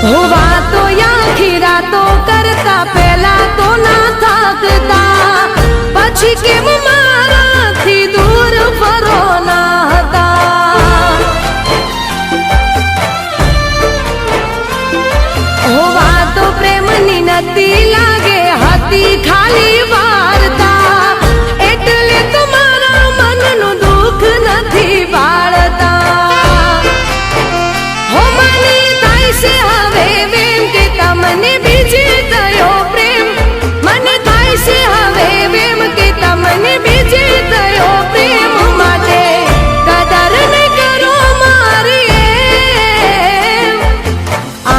हो वातो आखी रातो करता पहला तो ना थाकता पछी केम माराथी दूर फरो ना हता हो वातो प्रेमनी नती लागे हती खाली वार्ता एटले तुम्हारा मननु दुख नथी बाळता हो मनी थाय से हवे वेम के तमने बीजे तयो प्रेम मन थाय से हवे वेम के तमने बीजे तयो प्रेम माटे कदर ने करो मारी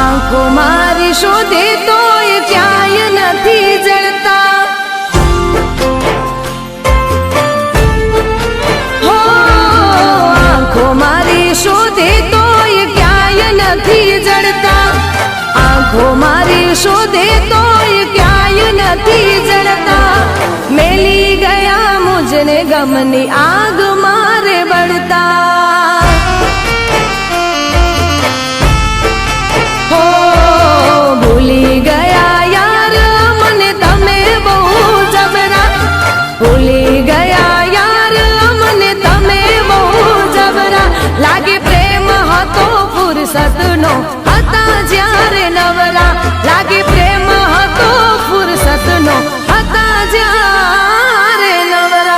आंखों मारी शोधे तो ये क्याय नथी जड़ता हो आंखों मारी शोधे तो ये क्याय नथी जड़ता आंखों मारी शोधे तो ये क्याय नथी जड़ता मेली गया मुझने गमनी आग मारे बढ़ता हो भूली गया यार मने तमे बहु जबरा भूली गया यार मने तमे बहु जबरा लागे प्रेम हतो फुरसत नो हता ज्यारे नवरा लागे प्रेम हतो फुरसत नो हता ज्यारे नवरा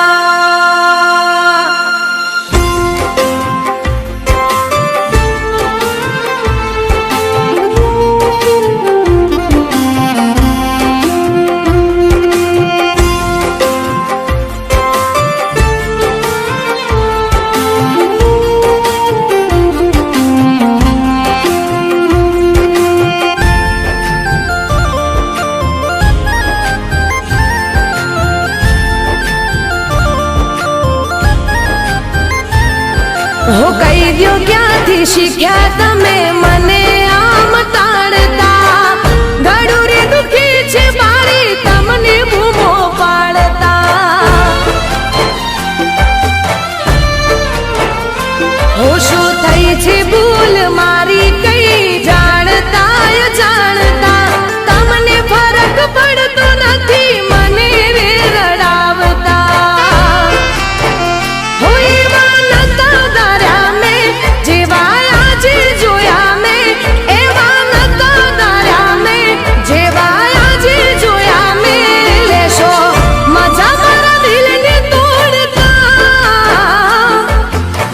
हो कई दियो क्या थी शिक्षा तमे मने आम ताड़ता गड़ूरी दुखी छे बारी तमने बूमो पाड़ता हो शो थई छे भूल मारी कई जानता या जानता तमने फरक पड़तो नथी मने रे रड़ावता हो एवा नता दारा में जेवा आजे जोया में एवा नता दारा में जेवा आजे जोया में लेशो मजा मारा दिल ने तोड़ता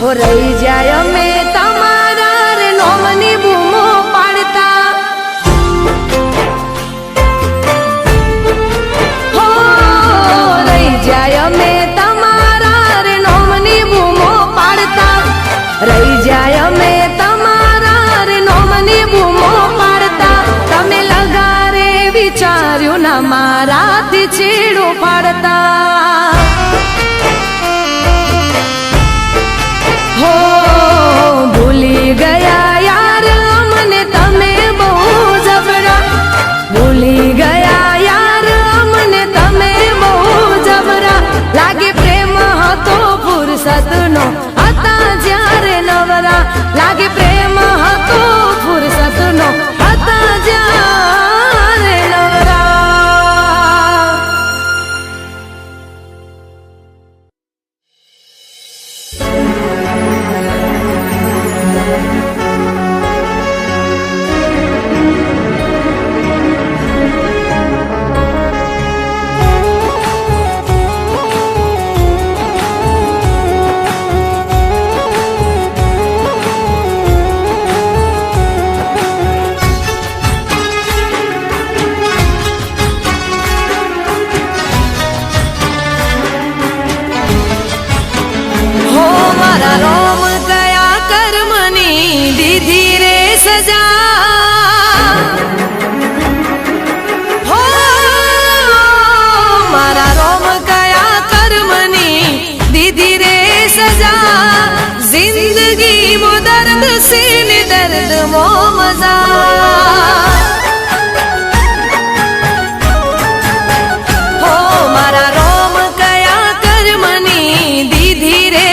हो रही जाय में तमारा रे नोमनी बूमो पाड़ता हो रही जाय में तमारा रे नोमनी बूमो पाड़ता रही जाय में तमारा रे नोमनी बूमो पाड़ता तमे लगा रे विचार्यु न माराथी छेड़ो पाड़ता हो भूली गया यार मने तमे बहु जबरा भूली गया यार मने तमे बहु जबरा लागे प्रेम हतो फुरसत नो हता ज्यारे नवरा लागे प्रेम हतो फुरसत नो हता ज्यारे नवरा हो मारा रोम गया कर्मनी दीदी रे सजा हो मारा रोम गया कर्मनी दीदी रे सजा जिंदगी मो दर्द से ने दर्द मो मजा हो मारा रोम गया कर्मनी दीदी रे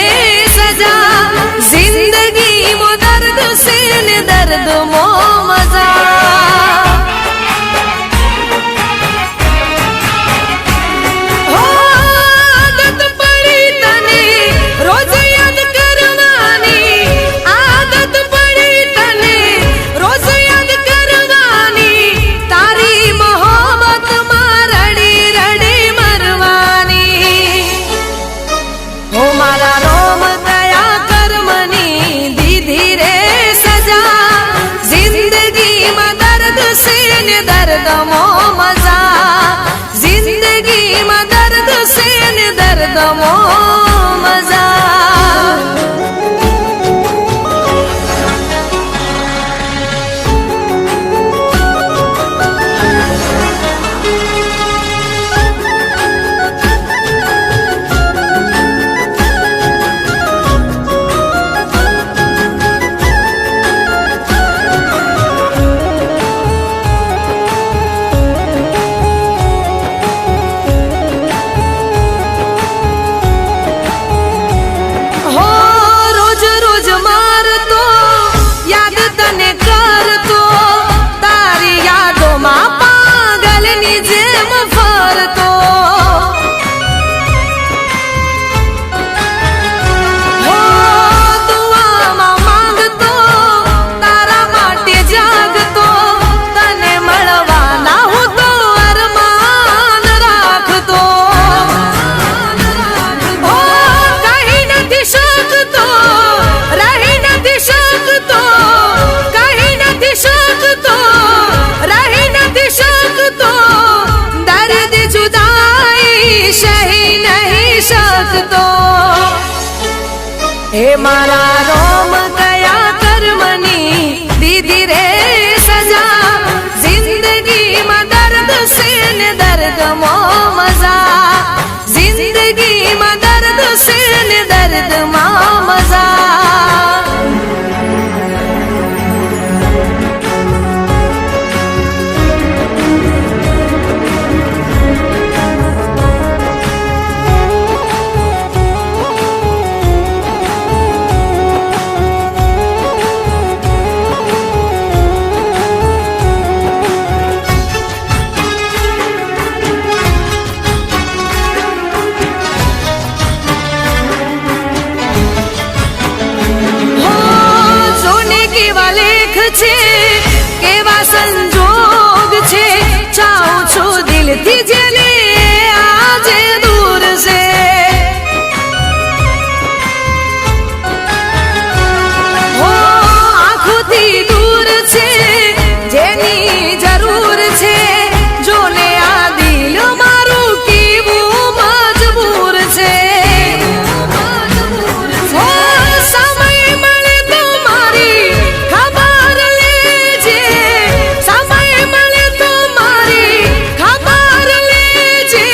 सजा जिंदगी मो दर्द से ने दर्द मो मजा दर्द मो मजा हे मारा रोम गया कर्मनी दीदी रे सजा जिंदगी में दर्द से न दर्द मो मजा जिंदगी में दर्द से न दर्द मा मजा केवा संजोग छे चाहूं छू दिल थी जेने आज दूर से हो आँखों थी दूर छे जेनी जरूर छे जोने आ दिल मारू की वो मजबूर छे हो समय મળે તો મારી ખબર લેજે સમય મળે તો મારી ખબર લેજે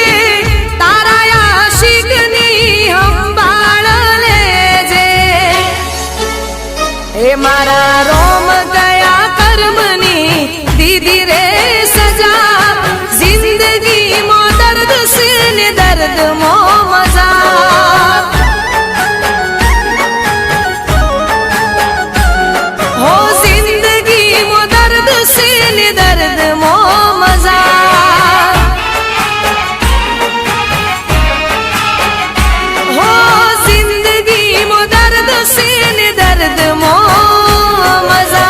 તારા આશિકની સંભાળ લેજે એ મારા રોમ ગયા કર્મની દીદી રે સજા जिंदगी मो दर्द से ने दर्द मो मजा हो जिंदगी मो दर्द से ने दर्द मो मजा हो जिंदगी मो दर्द से ने दर्द मो मजा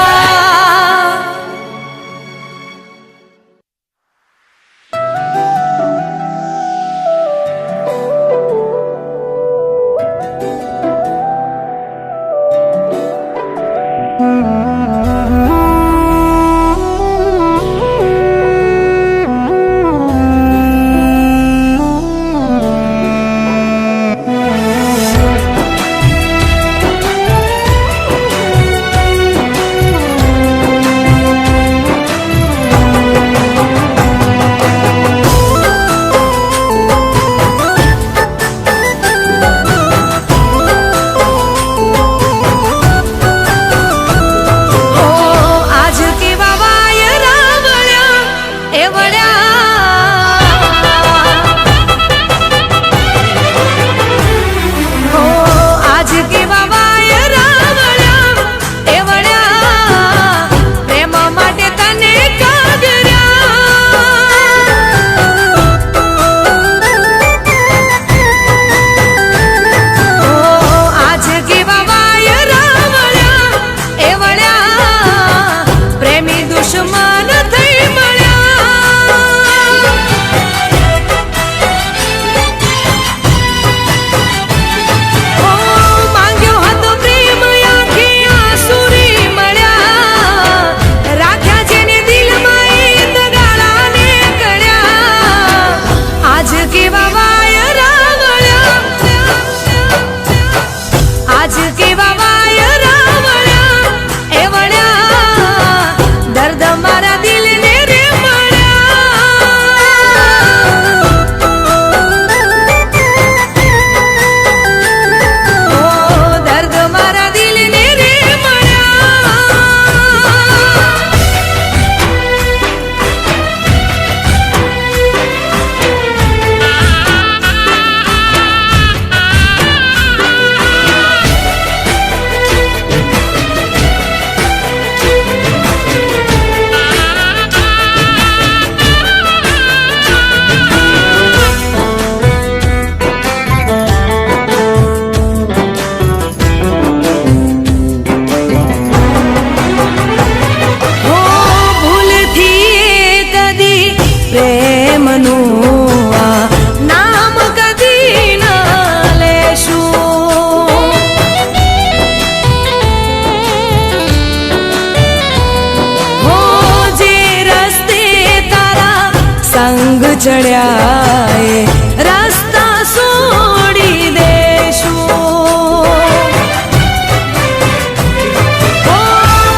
જગ્યાએ રસ્તા છોડી દેશું.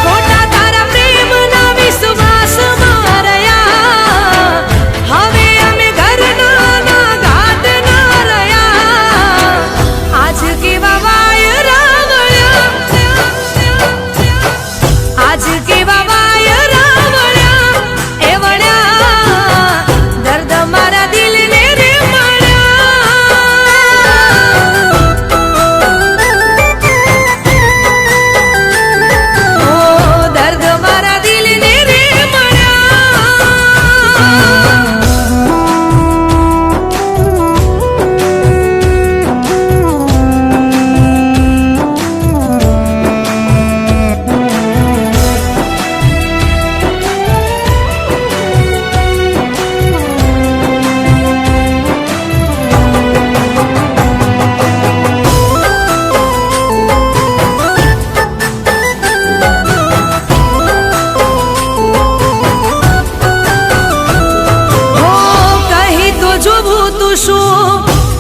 ખોટા તારા પ્રેમના વિશ્વાસમાં રહ્યા, હવે અમે ઘરના ના ઘાટ ના રહ્યા. આજ કેવા વાયરા વળ્યા, આજ કેવા વાયરા વળ્યા, એ વળ્યા દર્દ મારા દિલને રે મળ્યા. ઓ દર્દ મારા દિલને રે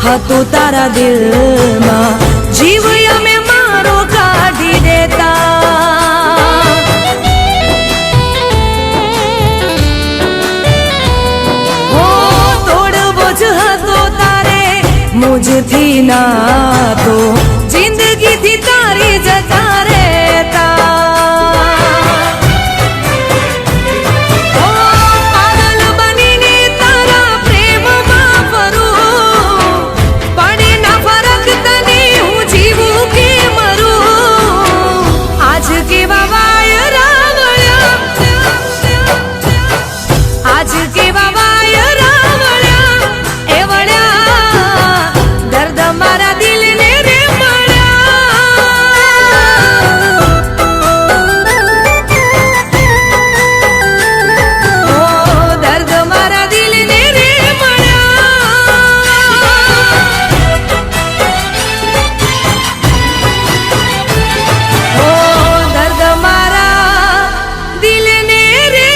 હતું તારા દિલમાં, જીવ અમે મારો કાઢી દેતા. હો તોડવો જ હતો તારે મુજથી નાતો, જિંદગીથી તારી જતા રહેતા. પાગલ બનીને તારા પ્રેમમાં ફરું, પડે ના ફરક તને હું જીવું કે મરું. આજ કેવા વાયરા વળ્યા, આજ કેવા વાયરા વળ્યા, એ વળ્યા દર્દ મારા દિલને રે મળ્યા. ઓ દર્દ મારા દિલને રે મળ્યા. ઓ દર્દ મારા દિલને રે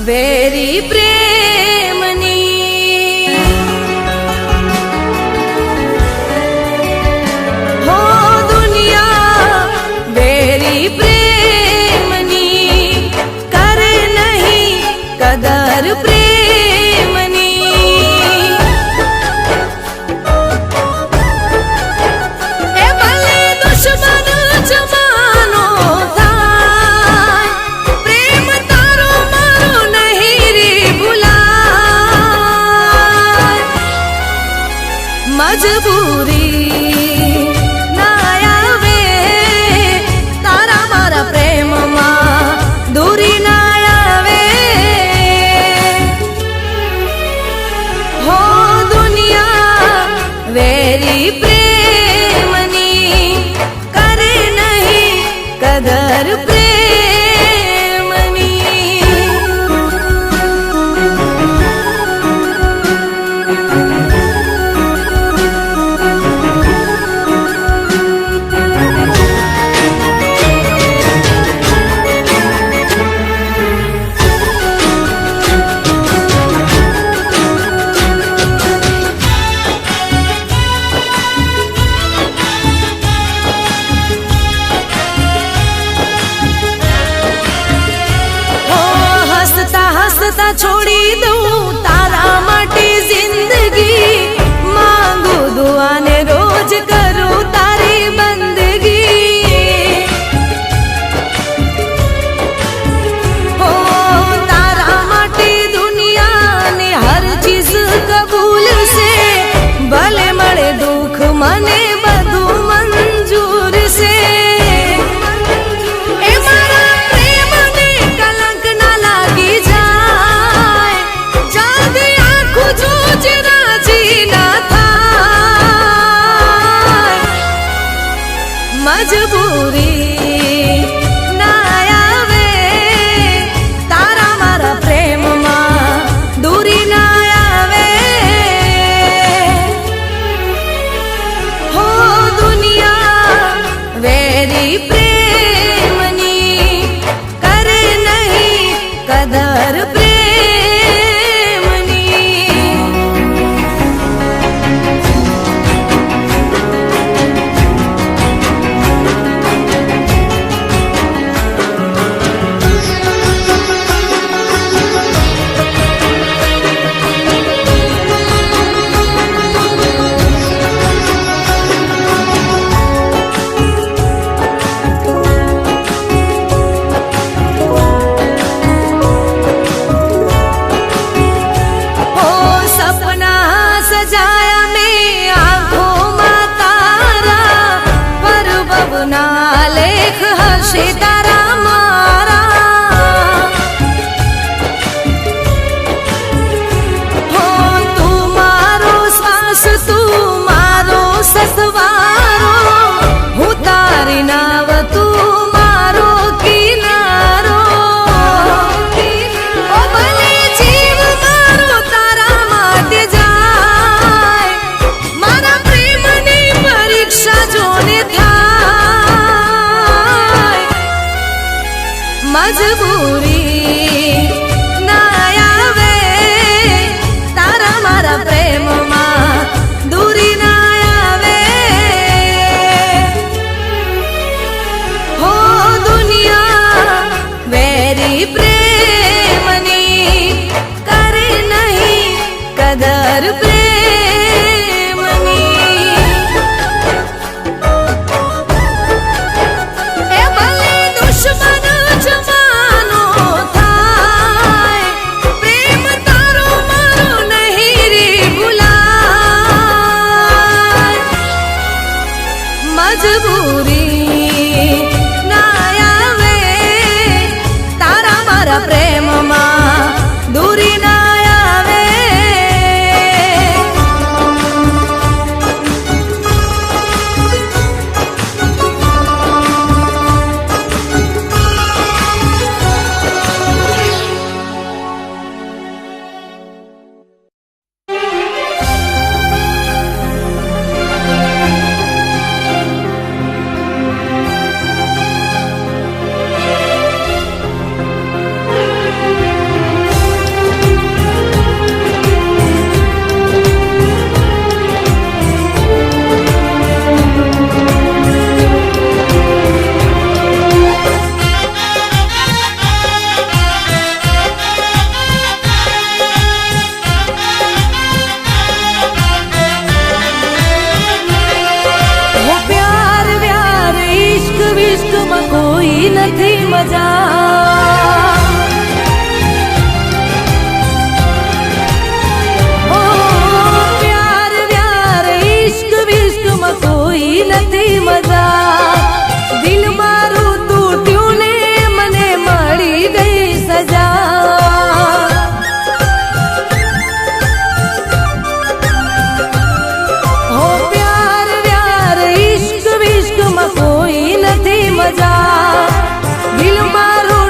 વેરી પ્રેમની. હો દુનિયા વેરી પ્રેમની, કરે નહીં કદર પ્રેમની. એ ભલે દુશ્મન જમાનો થાય, પ્રેમ તારો મારો નહીં રે ભૂલાય. મજબૂરી ના આવે તારા મારા પ્રેમમાં, દૂરી ના આવે. હો દુનિયા વેરી પ્રેમની, કરે નહીં કદર પ્રેમની. મજબૂરી ના આવે તારા મારા પ્રેમમાં દૂરી ના આવે હો દુનિયા વેરી પ્રેમની કરે નહીં કદર લેખ હશે તારા મારા હો તું મારો શ્વાસ તું મારો સસવારો હું તારી નાવ તું મારો કિનારો ઓ ભલે જીવ મારો તારા માટે જાય મારા પ્રેમની પરીક્ષા જોને મજબૂરી ના આવે તારા મારા પ્રેમમાં દૂરી ના આવે હો દુનિયા વેરી પ્રેમની કરે નહીં કદર મજબૂરી ના આવે તારા મારા પ્રેમમાં દૂરી ના આવે કોઈ નથી મજા ઓ પ્યાર વ્યાર ઇશ્ક વિશ્કમાં કોઈ નથી મજા દિલ મારું તૂટ્યું ને મને મળી ગઈ સજા હો પ્યાર વ્યાર ઇશ્ક વિશ્કમાં કોઈ નથી મજા દિલ મારું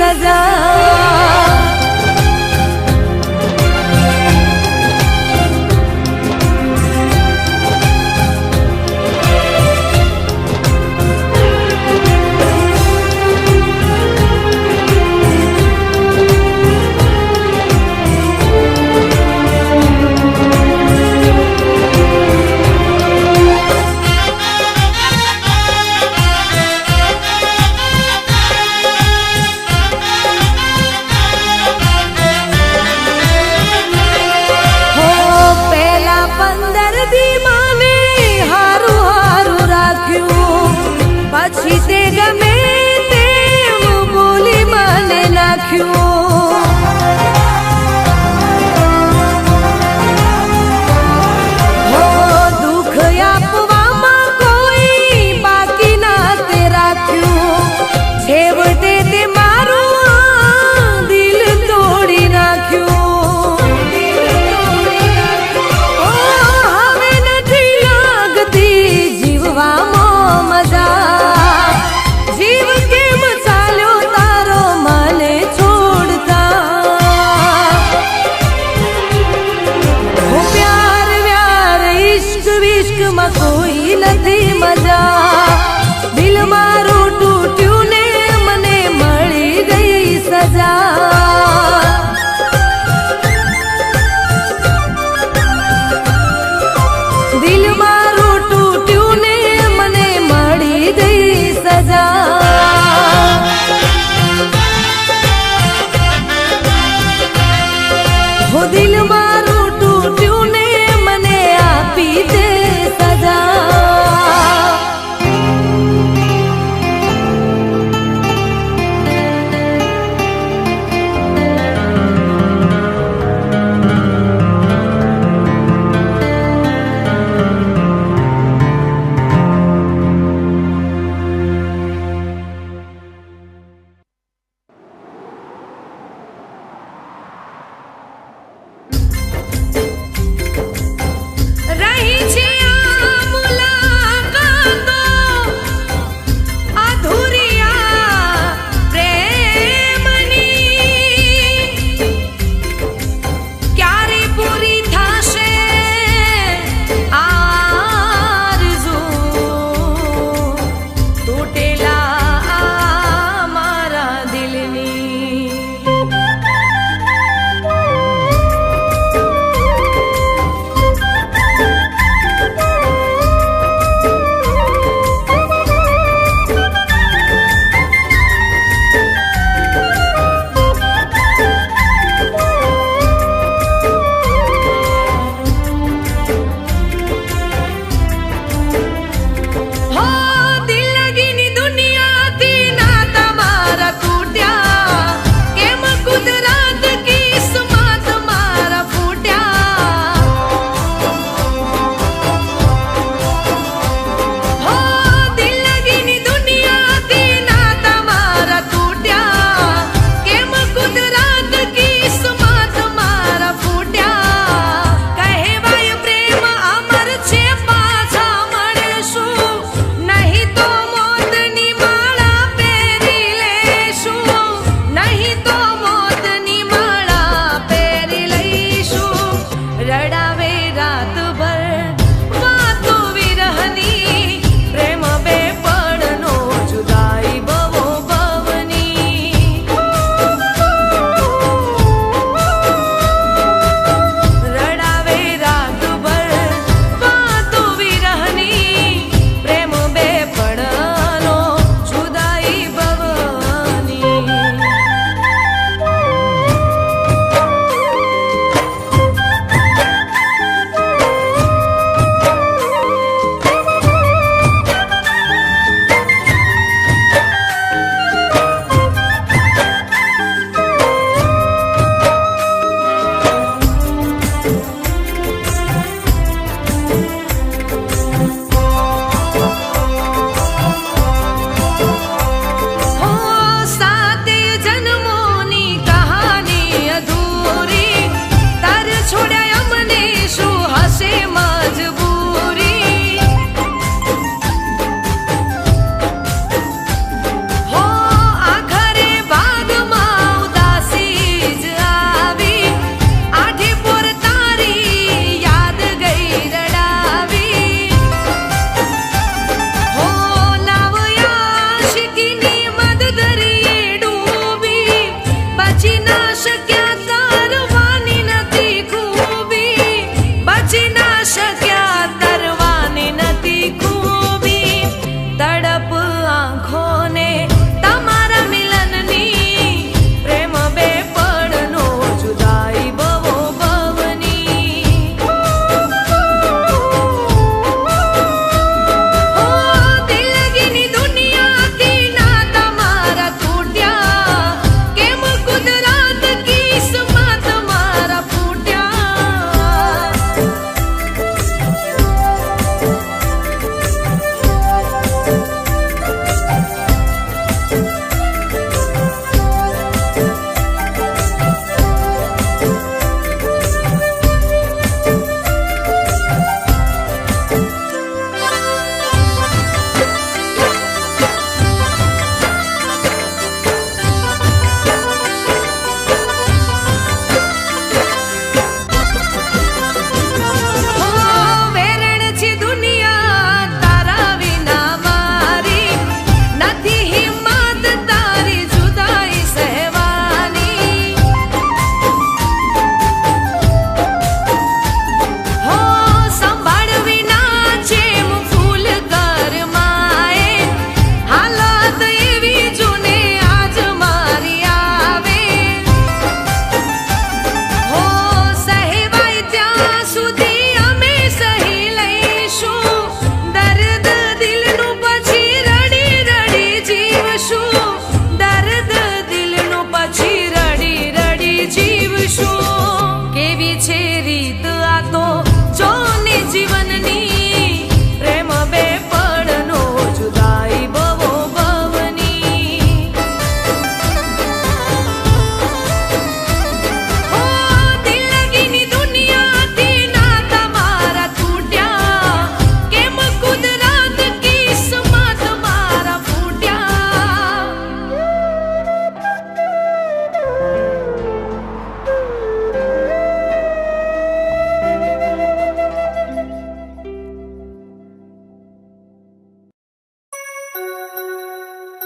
सजा।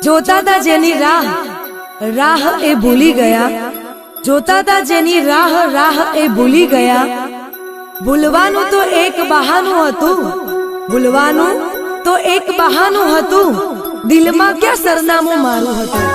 જોતા તા જેની રાહ, રાહ એ ભૂલી ગયા. જોતા તા જેની રાહ, રાહ એ ભૂલી ગયા. ભૂલવાનું તો એક બહાનું હતું, ભૂલવાનું તો એક બહાનું હતું. દિલમાં ક્યાં સરનામું મારું હતું.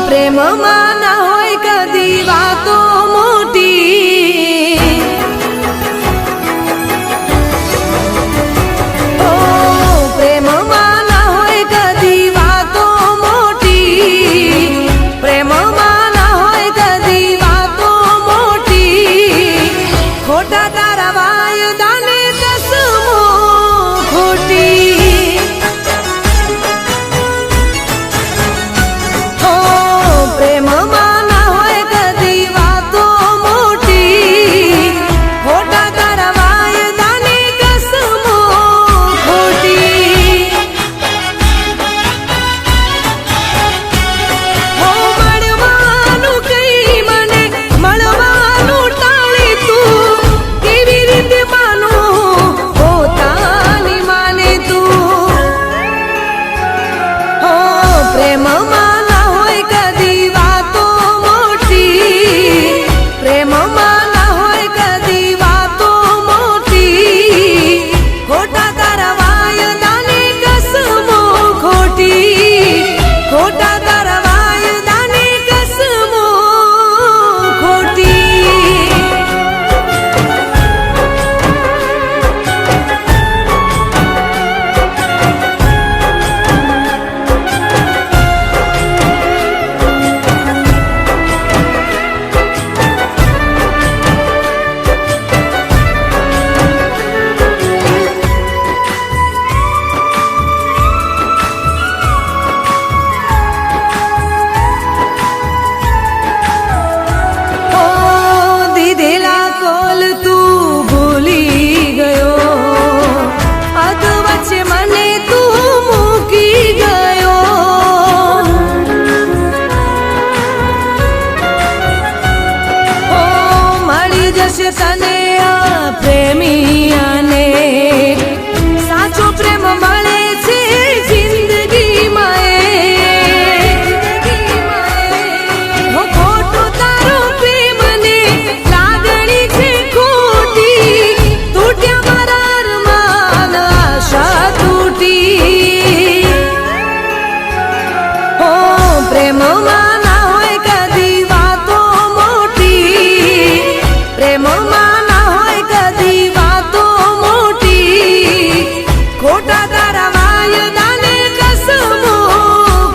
પ્રેમમાં ના હોય કદી વાતો મોટી. ઓ પ્રેમમાં ના હોય કદી વાતો મોટી. પ્રેમમાં ના હોય કદી વાતો મોટી. ખોટા તારા વાયદાને કસમો ખોટી. પ્રેમમાં ના હોય કદી વાતો મોટી. ખોટા તારા વાયદાની કસમો ખોટી. હો મળવાનું કઈ મને, મળવાનું ટાળી તું. કેવી રીતે માનું પોતાની માને તું. હો પ્રેમમાં તને આ પ્રેમિયાને સાચો પ્રેમ મળે છે જિંદગીમાં. હો ખોટું તારો પ્રેમ ને લાગણી છે ખોટી. તૂટ્યા મારા અરમાન, આશા તૂટી. હો પ્રેમમાં ના હોય કદી વાતો મોટી. પ્રેમમાં ના હોય કદી વાતો મોટી. ખોટા તારા વાયદાને કસમો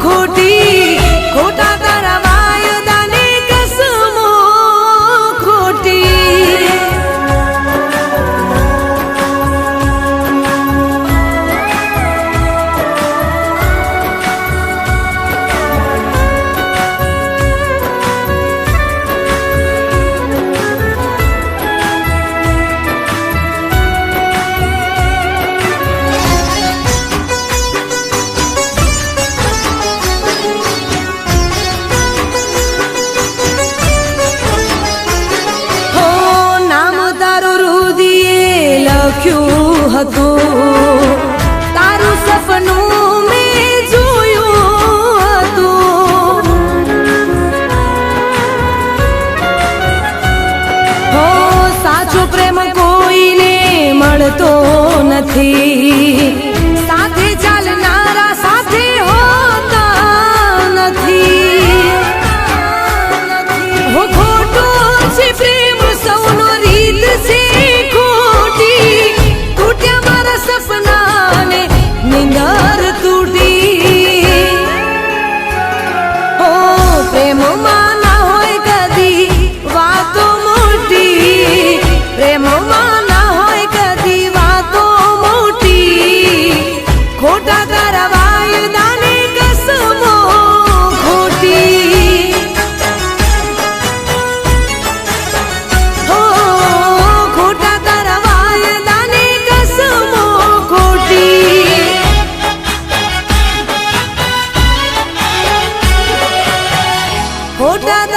ખોટી. ખોટા તારા વાયદાને કસમો ખોટી. લખ્યું હતું તારું સપનું મેં જોયું હતું. હો સાચો પ્રેમ કોઈને મળતો નથી. સાથે ચાલનારા સાથે હોતા નથી. હો ખોટો છે પ્રેમ, સૌનો રીત છે ખોટી. તૂટ્યા મારા સપના ને નિંદર તૂટી. હો પ્રેમમાં ના હોય કદી વાતો મોટી. પ્રેમમાં ના હોય કદી વાતો મોટી.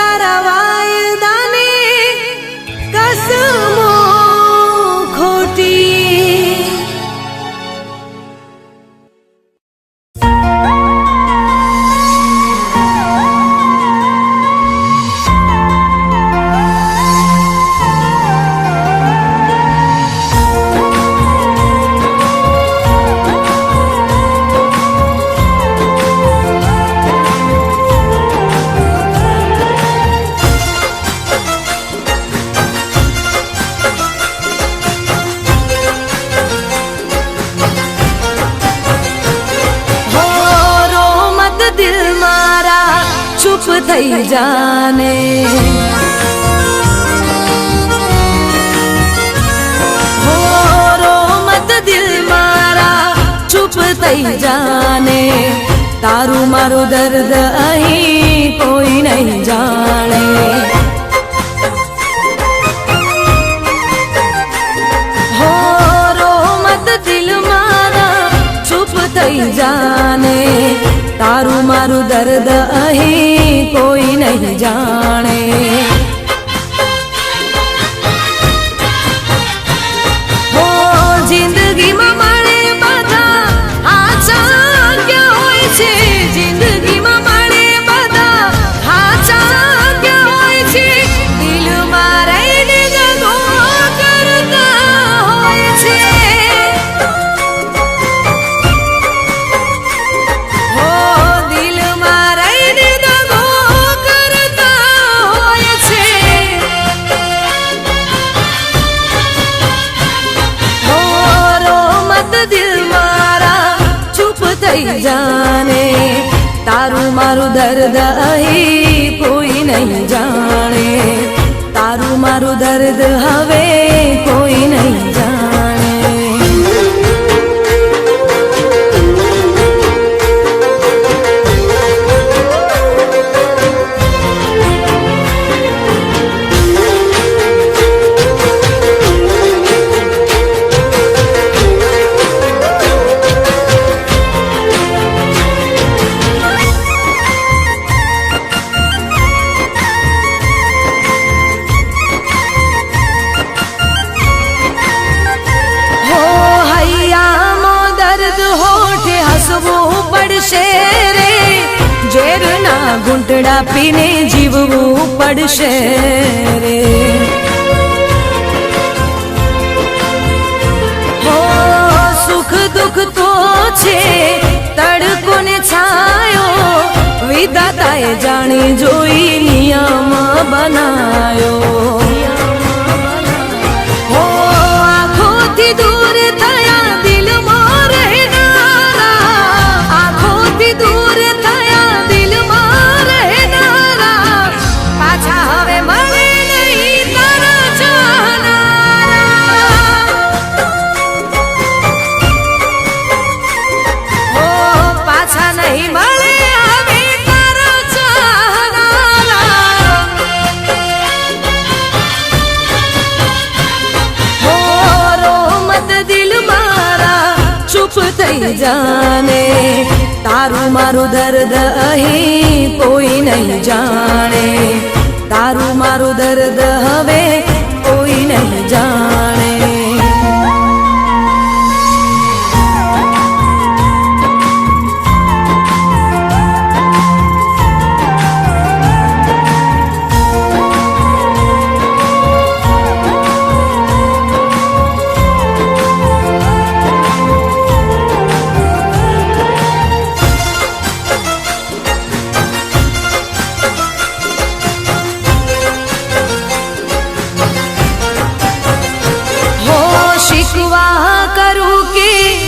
તારા વાયદાની કસમો ખોટી. થઈ જાને હો રો મત દિલ મારા ચૂપ થઈ જાને. તારું મારું દર્દ અહીં કોઈ નહીં જાણે. હો રો મત દિલ મારા ચૂપ થઈ જાને. તારું મારું દર્દ અહીં કોઈ નહીં જાણે. હો જિંદગીમાં મળે બધા હાચા ક્યાં હોય છે. જિંદગીમાં મળે બધા હાચા ક્યાં હોય છે. દિલમાં રહીને દગો કરતા હોય છે. જાને તારું મારું દર્દ અહીં કોઈ નહીં જાણે. તારું મારું દર્દ હવે કોઈ નહીં જાણે. ઝેરના ઘૂંટડા પીને જીવવું પડશે રે. હો સુખ દુઃખ તો છે તડકો ને છાયો. વિધાતાએ જાણી જોઈ નિયમ બનાયો. હો આંખોથી દૂર થયા દિલમાં રહેનારા. આંખોથી દૂર થયા દિલમાં રહેનારા. પાછા હવે મળે નહીં તારા ચાહનારા. હો પાછા નહીં મળે હવે તારા ચાહનારા. હો રોમત દિલ મારા ચૂપ થઈ જાને. તારું મારું દર્દ અહીં કોઈ નહીં જાણે. તારું મારું દર્દ હવે કોઈ નહીં જાણે.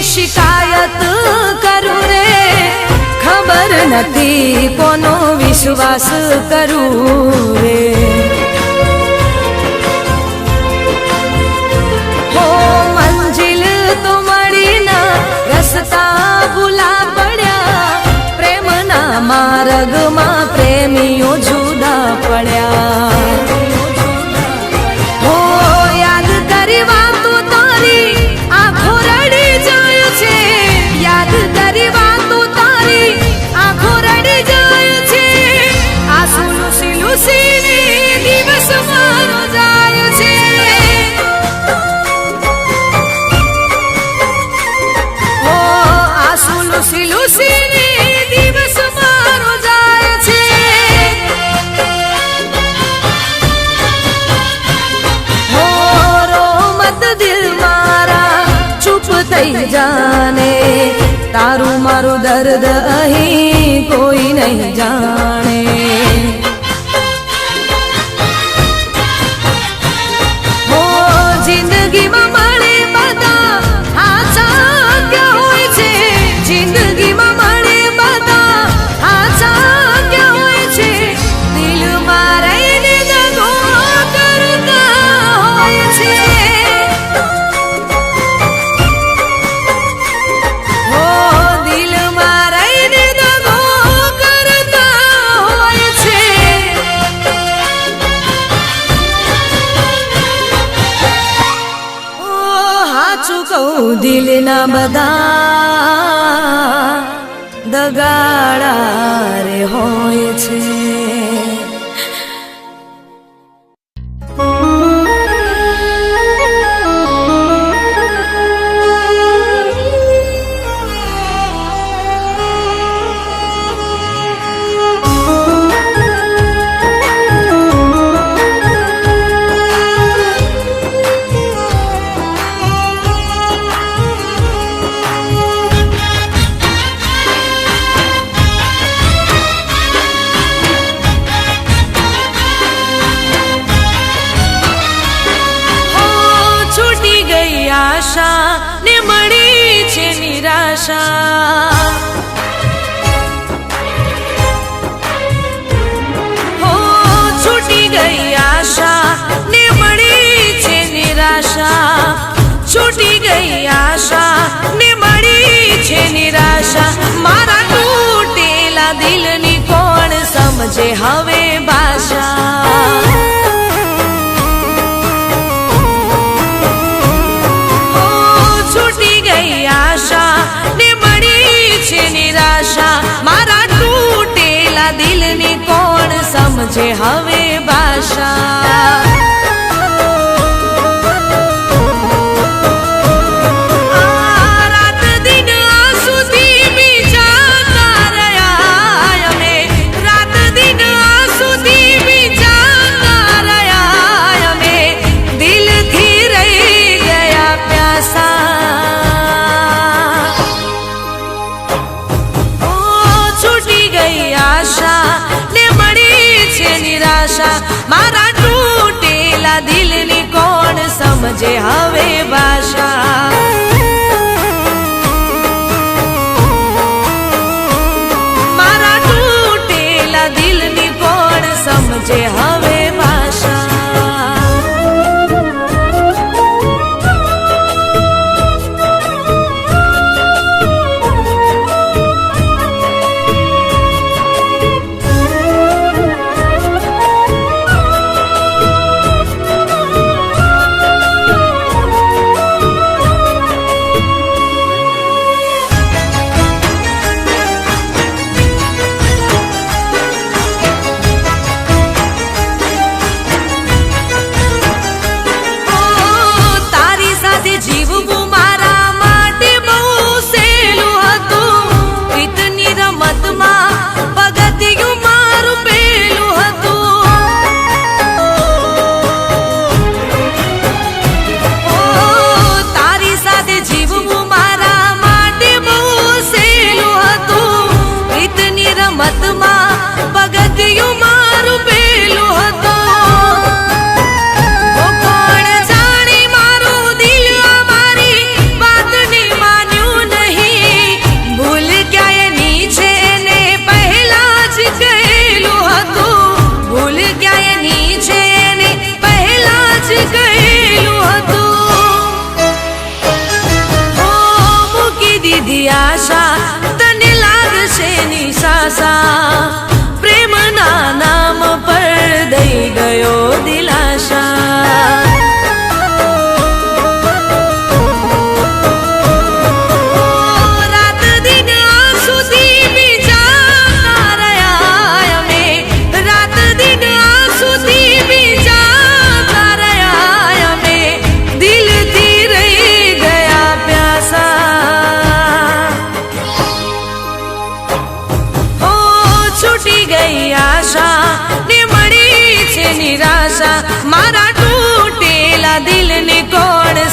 શિકાયત કરું રે ખબર નથી કોનો વિશ્વાસ કરું રે. હો મંજિલ તો મળી ના રસ્તા ભૂલા પડ્યા. પ્રેમના માર્ગમાં પ્રેમીઓ જુદા પડ્યા. હો યાદ કરી વાતો તારી આંખો રડી જાય છે. યાદ કરી વાતો તારી આંખો રડી જાય છે. આંસુ લૂસી લૂસી દિવસ મારો જાય છે. ઓ આંસુ લૂસી લૂસીને દિવસ મારો જાય છે. ઓ રોમત દિલ મારા ચૂપ થઈ જાને, તારું મારું દર્દ અહીં કોઈ નહીં જાણે. હો જિંદગીમાં મળે બધા હાચા ક્યાં હોય છે, જિંદગીમાં મળે બધા હાચા ક્યાં હોય છે, દિલમાં રહીને દગો કરતા હોય છે. દિલના બધા દગાડા રે હોય છે. ને મળી છે નિરાશા, હો છૂટી ગઈ આશા ને મળી છે નિરાશા, છૂટી ગઈ આશા ને મળી છે નિરાશા. મારા તૂટેલા દિલની કોણ સમજે હવે ભાષા. મારા તૂટેલા દિલની કોણ સમજે હવે ભાષા. રાત દિન આંસુથી વિચારતા રહ્યા અમે, રાત દિન આંસુથી વિચારતા રહ્યા અમે, દિલથી રહી ગયા પ્યાસા. ને મળી છે નિરાશા, મારા તૂટેલા દિલની કોણ સમજે હવે ભાષા. મારા તૂટેલા દિલની કોણ સમજે હવે ભાષા.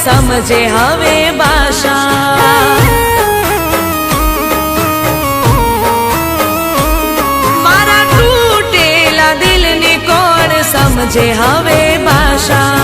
સમજે હવે ભાષા. મારા તૂટેલા દિલની કોણ સમજે હવે ભાષા.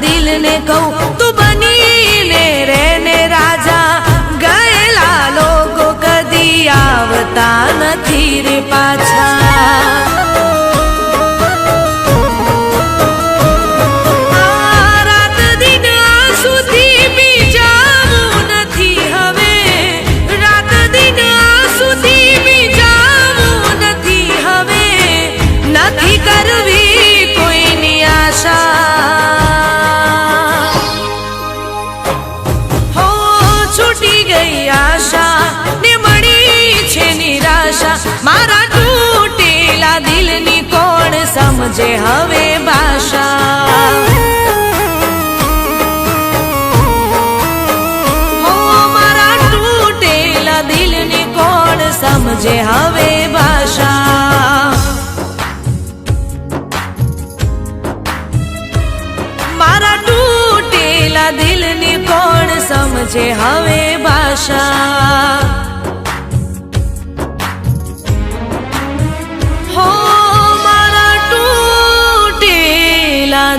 દિલને કહું તું બનીને રહેને રાજા. ગયેલા લોકો કદી આવતા નથી રે પાછા. રાત દિન આંસુથી બીજાવું નથી હવે. રાત દિન આંસુથી બીજાવું નથી હવે. નથી કરવી કોઈની આશા. મારા તૂટેલા દિલની કોણ સમજે હવે ભાષા. મારા તૂટેલા દિલની કોણ સમજે હવે ભાષા. મારા તૂટેલા દિલની કોણ સમજે હવે ભાષા.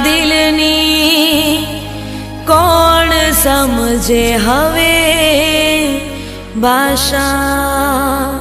દિલની કોણ સમજે હવે ભાષા.